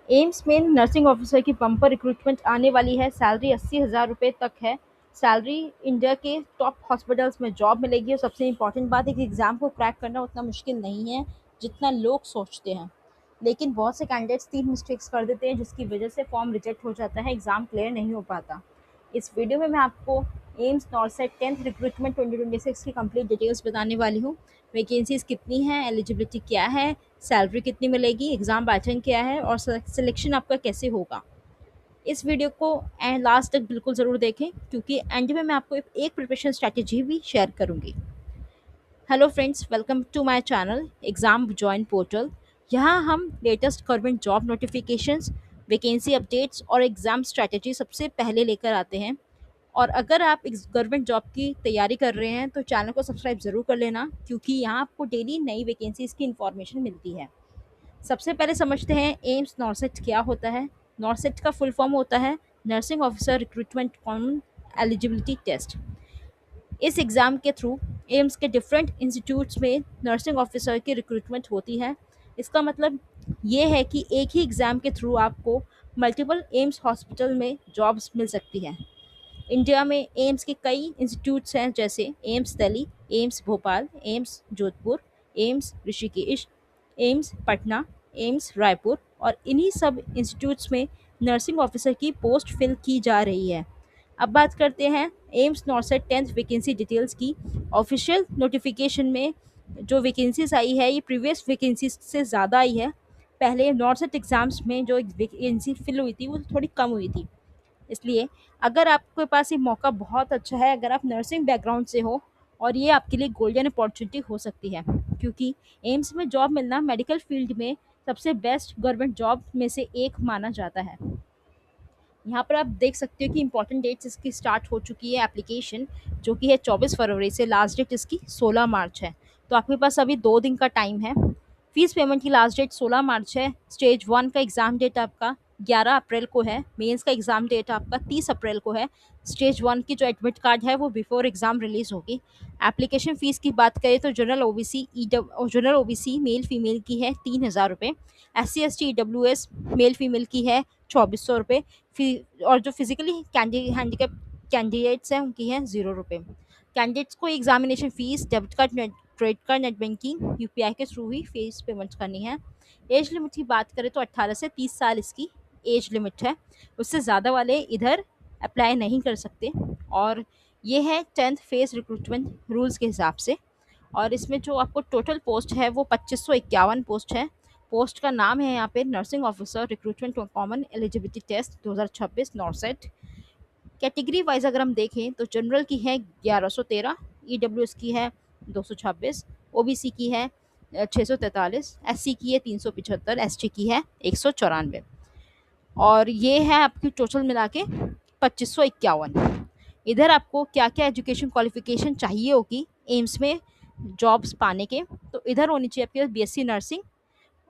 AIIMS में nursing officer की bumper recruitment आने वाली है। सैलरी 80,000 रुपये तक है। सैलरी इंडिया के टॉप हॉस्पिटल्स में जॉब मिलेगी। और सबसे इम्पॉर्टेंट बात है कि एग्ज़ाम को क्रैक करना उतना मुश्किल नहीं है जितना लोग सोचते हैं। लेकिन बहुत से कैंडिडेट्स 3 मिस्टेक्स कर देते हैं जिसकी वजह से फॉर्म रिजेक्ट हो जाता है, एग्ज़ाम क्लियर नहीं हो पाता। इस वीडियो में मैं आपको एम्स नॉर्सेट 10th रिक्रूटमेंट 2026 की कंप्लीट डिटेल्स बताने वाली हूँ। वैकेंसीज़ कितनी हैं, एलिजिबिलिटी क्या है, सैलरी कितनी मिलेगी, एग्ज़ाम पैटर्न क्या है और सिलेक्शन आपका कैसे होगा। इस वीडियो को एंड लास्ट तक बिल्कुल ज़रूर देखें क्योंकि एंड में मैं आपको एक प्रिपरेशन स्ट्रैटेजी भी शेयर करूँगी। Hello friends, welcome to my channel exam join portal. यहाँ हम latest government job notifications, vacancy updates और एग्ज़ाम स्ट्रैटेजी सबसे पहले लेकर आते हैं। और अगर आप इस गवर्नमेंट जॉब की तैयारी कर रहे हैं तो चैनल को सब्सक्राइब ज़रूर कर लेना क्योंकि यहाँ आपको डेली नई वैकेंसीज़ की इन्फॉर्मेशन मिलती है। सबसे पहले समझते हैं एम्स नॉर्सेट क्या होता है। नॉर्सेट का फुल फॉर्म होता है nursing officer recruitment common eligibility test. इस एग्ज़ाम के थ्रू एम्स के डिफरेंट इंस्टीट्यूट्स में नर्सिंग ऑफिसर की रिक्रूटमेंट होती है। इसका मतलब ये है कि एक ही एग्ज़ाम के थ्रू आपको मल्टीपल एम्स हॉस्पिटल में जॉब्स मिल सकती हैं। इंडिया में एम्स के कई इंस्टीट्यूट्स हैं जैसे AIIMS Delhi, AIIMS Bhopal, AIIMS Jodhpur, AIIMS Rishikesh, AIIMS Patna, AIIMS Raipur और इन्हीं सब इंस्टीट्यूट्स में नर्सिंग ऑफिसर की पोस्ट फिल की जा रही है। अब बात करते हैं एम्स नॉर्सेट 10th वैकेंसी डिटेल्स की। ऑफिशियल नोटिफिकेशन में जो वैकेंसीज आई है ये प्रीवियस वैकेंसी से ज़्यादा आई है। पहले नॉर्सेट एग्ज़ाम्स में जो वैकेंसी फिल हुई थी वो थोड़ी कम हुई थी। इसलिए अगर आपके पास ये मौका बहुत अच्छा है, अगर आप नर्सिंग बैकग्राउंड से हो और ये आपके लिए गोल्डन अपॉर्चुनिटी हो सकती है क्योंकि एम्स में जॉब मिलना मेडिकल फील्ड में सबसे बेस्ट गवर्नमेंट जॉब में से एक माना जाता है। यहाँ पर आप देख सकते हो कि इंपॉर्टेंट डेट्स इसकी स्टार्ट हो चुकी है एप्लीकेशन, जो कि है 24 फरवरी से। लास्ट डेट इसकी 16 मार्च है, तो आपके पास अभी 2 दिन का टाइम है। फीस पेमेंट की लास्ट डेट 16 मार्च है। स्टेज 1 का एग्ज़ाम डेट आपका 11 अप्रैल को है। मेंस का एग्ज़ाम डेट आपका 30 अप्रैल को है। स्टेज 1 की जो एडमिट कार्ड है वो बिफोर एग्ज़ाम रिलीज़ होगी। एप्लीकेशन फ़ीस की बात करें तो जनरल ओबीसी मेल फीमेल की है 3,000 रुपये। SC ST EWS male female की है 2,400 रुपये। और जो फिजिकली हैंडीकैप कैंडिडेट्स हैं उनकी है 0 रुपये। कैंडिडेट्स को examination fees debit card, credit card, net banking, UPI के थ्रू ही फीस पेमेंट करनी है। एज लिमिट की बात करें तो 18 से 30 साल इसकी एज लिमिट है। उससे ज़्यादा वाले इधर अप्लाई नहीं कर सकते। और ये है 10th फेज़ रिक्रूटमेंट रूल्स के हिसाब से। और इसमें जो आपको टोटल पोस्ट है वो 2551 पोस्ट है। पोस्ट का नाम है यहाँ पे nursing officer recruitment common eligibility test 2026 NORCET. Category wise अगर हम देखें तो जनरल की है 1113, ईडब्ल्यूएस की है 226, ओबीसी की है 643, एससी की है 375, एसटी की है 194। और ये है आपकी टोटल मिला के 2551। इधर आपको क्या क्या एजुकेशन क्वालिफिकेशन चाहिए होगी एम्स में जॉब्स पाने के, तो इधर होनी चाहिए आपके पास बीएससी नर्सिंग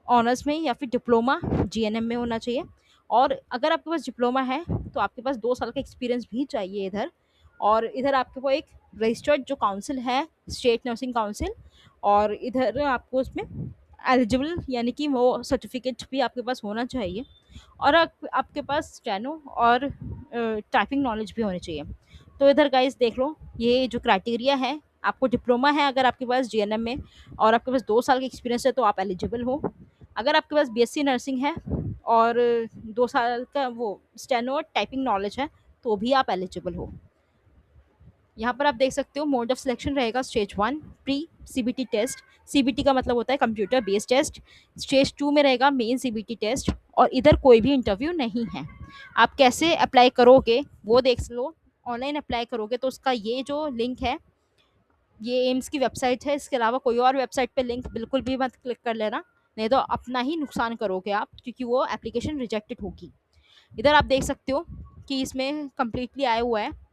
ऑनर्स में या फिर डिप्लोमा जीएनएम में होना चाहिए। और अगर आपके पास डिप्लोमा है तो आपके पास 2 साल का एक्सपीरियंस भी चाहिए इधर। और इधर आपके को एक रजिस्टर्ड जो काउंसिल है स्टेट नर्सिंग काउंसिल, और इधर आपको उसमें एलिजिबल यानी कि वो सर्टिफिकेट भी आपके पास होना चाहिए। और आपके पास स्टेनो और टाइपिंग नॉलेज भी होनी चाहिए। तो इधर गाइस देख लो, ये जो क्राइटेरिया है, आपको डिप्लोमा है अगर आपके पास जीएनएम में और आपके पास 2 साल का एक्सपीरियंस है तो आप एलिजिबल हो। अगर आपके पास बीएससी नर्सिंग है और 2 साल का वो स्टेनो और टाइपिंग नॉलेज है तो भी आप एलिजिबल हो। यहाँ पर आप देख सकते हो मोड ऑफ सिलेक्शन रहेगा stage 1 pre CBT test. CBT का मतलब होता है कंप्यूटर बेस्ड टेस्ट। स्टेज 2 में रहेगा मेन सीबीटी टेस्ट और इधर कोई भी इंटरव्यू नहीं है। आप कैसे अप्लाई करोगे वो देख लो। ऑनलाइन अप्लाई करोगे तो उसका ये जो लिंक है ये एम्स की वेबसाइट है। इसके अलावा कोई और वेबसाइट पे लिंक बिल्कुल भी मत क्लिक कर लेना, नहीं तो अपना ही नुकसान करोगे आप क्योंकि वो एप्लीकेशन रिजेक्टेड होगी। इधर आप देख सकते हो कि इसमें कम्प्लीटली आया हुआ है।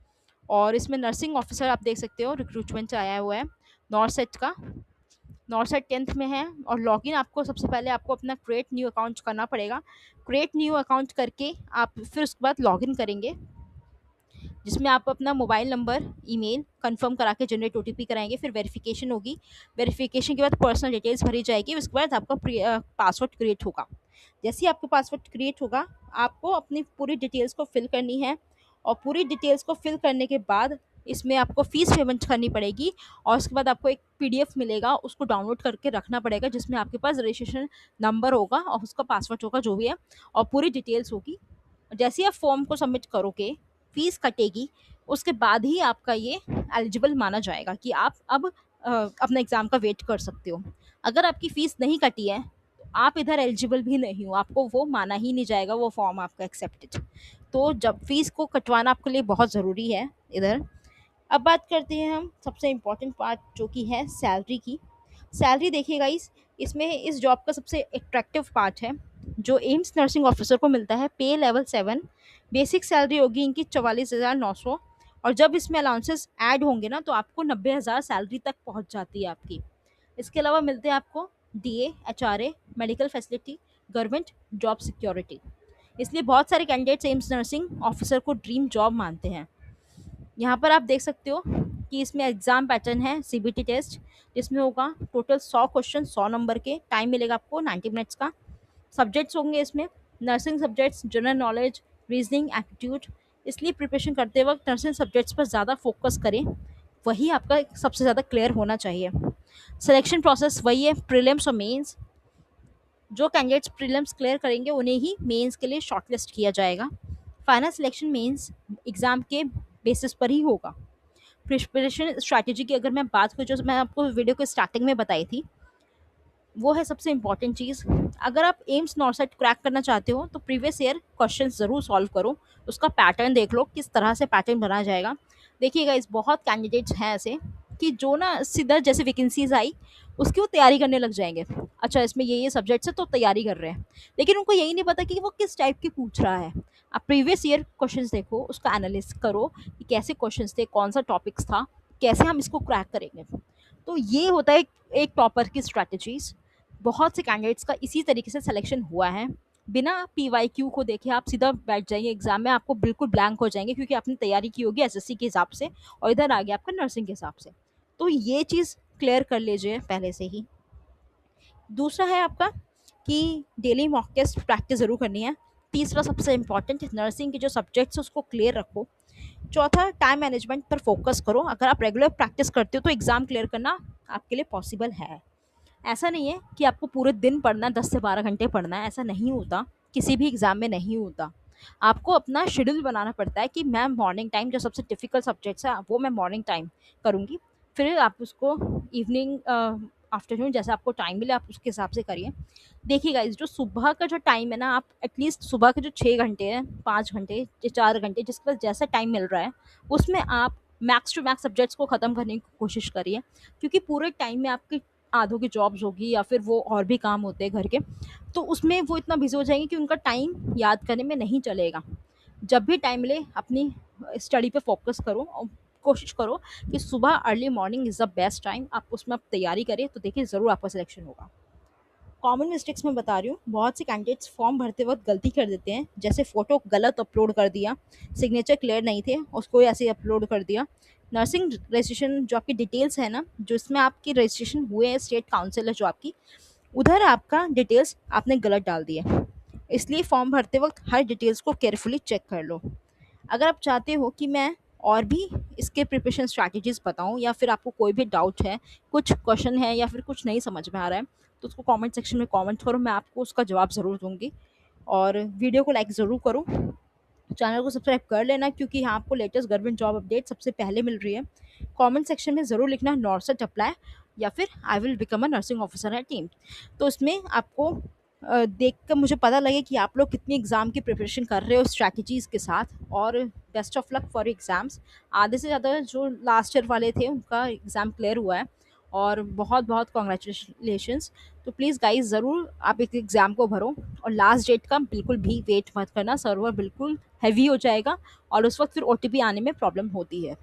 और इसमें नर्सिंग ऑफिसर आप देख सकते हो रिक्रूटमेंट आया हुआ है नॉर्सेट का। नॉर्सेट 10th में है। और लॉगिन आपको सबसे पहले आपको अपना क्रिएट न्यू अकाउंट करना पड़ेगा। क्रिएट न्यू अकाउंट करके आप फिर उसके बाद लॉगिन करेंगे जिसमें आप अपना मोबाइल नंबर, ईमेल कंफर्म करा के जनरेट ओटीपी कराएंगे। फिर वेरिफिकेशन होगी। वेरिफिकेशन के बाद पर्सनल डिटेल्स भरी जाएगी। उसके बाद आपका पासवर्ड क्रिएट होगा। जैसे ही आपका पासवर्ड क्रिएट होगा, आपको अपनी पूरी डिटेल्स को फिल करनी है, और पूरी डिटेल्स को फिल करने के बाद इसमें आपको फ़ीस पेमेंट करनी पड़ेगी, और उसके बाद आपको एक पीडीएफ मिलेगा, उसको डाउनलोड करके रखना पड़ेगा, जिसमें आपके पास रजिस्ट्रेशन नंबर होगा और उसका पासवर्ड होगा जो भी है, और पूरी डिटेल्स होगी। जैसे ही आप फॉर्म को सबमिट करोगे, फीस कटेगी, उसके बाद ही आपका ये एलिजिबल माना जाएगा कि आप अब अपना एग्ज़ाम का वेट कर सकते हो। अगर आपकी फ़ीस नहीं कटी है, तो आप इधर एलिजिबल भी नहीं हो, आपको वो माना ही नहीं जाएगा, वो फॉर्म आपका एक्सेप्टेड। तो जब फ़ीस को कटवाना आपके लिए बहुत ज़रूरी है इधर। अब बात करते हैं हम सबसे इम्पोर्टेंट पार्ट जो कि है सैलरी की। सैलरी देखिए गाइस, इसमें इस जॉब का सबसे अट्रैक्टिव पार्ट है जो एम्स नर्सिंग ऑफिसर को मिलता है, पे लेवल 7। बेसिक सैलरी होगी इनकी 44,900, और जब इसमें अलाउंसेस ऐड होंगे ना तो आपको 90,000 सैलरी तक पहुंच जाती है आपकी। इसके अलावा मिलते हैं आपको DA, HRA, medical facility, government job security. इसलिए बहुत सारे कैंडिडेट्स एम्स नर्सिंग ऑफिसर को ड्रीम जॉब मानते हैं। यहाँ पर आप देख सकते हो कि इसमें एग्ज़ाम पैटर्न है सीबीटी टेस्ट, जिसमें होगा टोटल 100 क्वेश्चन, 100 नंबर के, टाइम मिलेगा आपको 90 मिनट्स का। सब्जेक्ट्स होंगे इसमें nursing subjects, general knowledge, reasoning, aptitude. इसलिए प्रिपरेशन करते वक्त नर्सिंग सब्जेक्ट्स पर ज़्यादा फोकस करें, वही आपका सबसे ज़्यादा क्लियर होना चाहिए। सिलेक्शन प्रोसेस वही है, प्रीलिम्स और मेंस। जो कैंडिडेट्स प्रीलिम्स क्लियर करेंगे उन्हें ही मेंस के लिए शॉर्टलिस्ट किया जाएगा। फाइनल सिलेक्शन मेंस एग्ज़ाम के बेसिस पर ही होगा। प्रिपरेशन स्ट्रैटेजी की अगर मैं बात करूँ, जो मैं आपको वीडियो के स्टार्टिंग में बताई थी, वो है सबसे इम्पॉर्टेंट चीज़। अगर आप एम्स नॉर्सेट क्रैक करना चाहते हो तो प्रीवियस ईयर क्वेश्चन ज़रूर सॉल्व करो, उसका पैटर्न देख लो किस तरह से पैटर्न बनाया जाएगा। देखिएगा, इस बहुत कैंडिडेट्स हैं ऐसे कि जो ना सीधा जैसे वैकेंसीज आई उसकी वो तैयारी करने लग जाएंगे। अच्छा, इसमें ये सब्जेक्ट्स है तो तैयारी कर रहे हैं, लेकिन उनको यही नहीं पता कि वो किस टाइप की पूछ रहा है। आप प्रीवियस ईयर क्वेश्चंस देखो, उसका एनालिसिस करो कि कैसे क्वेश्चंस थे, कौन सा टॉपिक्स था, कैसे हम इसको क्रैक करेंगे। तो ये होता है एक टॉपर की स्ट्रैटेजीज। बहुत से कैंडिडेट्स का इसी तरीके से सिलेक्शन हुआ है। बिना पीवाईक्यू को देखे आप सीधा बैठ जाइए एग्जाम में, आपको बिल्कुल ब्लैंक हो जाएंगे, क्योंकि आपने तैयारी की होगी एसएससी के हिसाब से और इधर आ गया आपका नर्सिंग के हिसाब से। तो ये चीज़ क्लियर कर लीजिए पहले से ही। दूसरा है आपका कि डेली मॉक टेस्ट प्रैक्टिस ज़रूर करनी है। तीसरा सबसे इम्पॉर्टेंट, नर्सिंग के जो सब्जेक्ट्स हैं उसको क्लियर रखो। चौथा, टाइम मैनेजमेंट पर फोकस करो। अगर आप रेगुलर प्रैक्टिस करते हो तो एग्ज़ाम क्लियर करना आपके लिए पॉसिबल है। ऐसा नहीं है कि आपको पूरे दिन पढ़ना है, 10 से 12 घंटे पढ़ना है, ऐसा नहीं होता, किसी भी एग्ज़ाम में नहीं होता। आपको अपना शेड्यूल बनाना पड़ता है कि मैं मॉर्निंग टाइम, जो सबसे डिफ़िकल्ट सब्जेक्ट्स है वो मैं मॉर्निंग टाइम करूँगी, फिर आप उसको इवनिंग आफ्टरनून जैसा आपको टाइम मिले आप उसके हिसाब से करिए। देखिए गाइस, जो सुबह का जो टाइम है ना, आप एटलीस्ट सुबह के जो 6 घंटे हैं, 5 घंटे या 4 घंटे, जिसके पास जैसा टाइम मिल रहा है उसमें आप मैक्स टू मैक्स सब्जेक्ट्स को ख़त्म करने की कोशिश करिए, क्योंकि पूरे टाइम में आपकी आधों की जॉब्स होगी या फिर वो और भी काम होते हैं घर के, तो उसमें वो इतना बिजी हो जाएंगे कि उनका टाइम याद करने में नहीं चलेगा। जब भी टाइम मिले अपनी स्टडी पे फोकस करो, और कोशिश करो कि सुबह early morning is the best time, आप उसमें आप तैयारी करें तो देखिए ज़रूर आपका सिलेक्शन होगा। कॉमन मिस्टेक्स मैं बता रही हूँ, बहुत से कैंडिडेट्स फॉर्म भरते वक्त गलती कर देते हैं, जैसे फ़ोटो गलत अपलोड कर दिया, सिग्नेचर क्लियर नहीं थे उसको ऐसे ही अपलोड कर दिया। नर्सिंग रजिस्ट्रेशन जो आपकी डिटेल्स है ना, जो इसमें आपकी रजिस्ट्रेशन हुए हैं, स्टेट काउंसिल है जो आपकी, उधर आपका डिटेल्स आपने गलत डाल दिए। इसलिए फॉर्म भरते वक्त हर डिटेल्स को केयरफुली चेक कर लो। अगर आप चाहते हो कि मैं और भी इसके प्रिपरेशन स्ट्रैटेजीज़ बताऊँ, या फिर आपको कोई भी डाउट है, कुछ क्वेश्चन है या फिर कुछ नहीं समझ में आ रहा है, तो उसको कमेंट सेक्शन में कमेंट करो, मैं आपको उसका जवाब ज़रूर दूँगी। और वीडियो को लाइक ज़रूर करो, चैनल को सब्सक्राइब कर लेना, क्योंकि यहाँ आपको लेटेस्ट गवर्नमेंट जॉब अपडेट सबसे पहले मिल रही है। कमेंट सेक्शन में ज़रूर लिखना नॉर्सेट अप्लाई या फिर I will become a nursing officer eight team. तो इसमें आपको देख कर मुझे पता लगे कि आप लोग कितनी एग्ज़ाम की प्रिपरेशन कर रहे हो स्ट्रैटेजीज़ के साथ, और best of luck for exams. आधे से ज़्यादा जो लास्ट ईयर वाले थे उनका एग्ज़ाम क्लियर हुआ है, और बहुत बहुत कॉन्ग्रेचुलेशंस। तो प्लीज़ गाइस, ज़रूर आप एक एग्ज़ाम को भरो, और लास्ट डेट का बिल्कुल भी वेट मत करना, सर्वर बिल्कुल हैवी हो जाएगा और उस वक्त फिर ओटीपी आने में प्रॉब्लम होती है।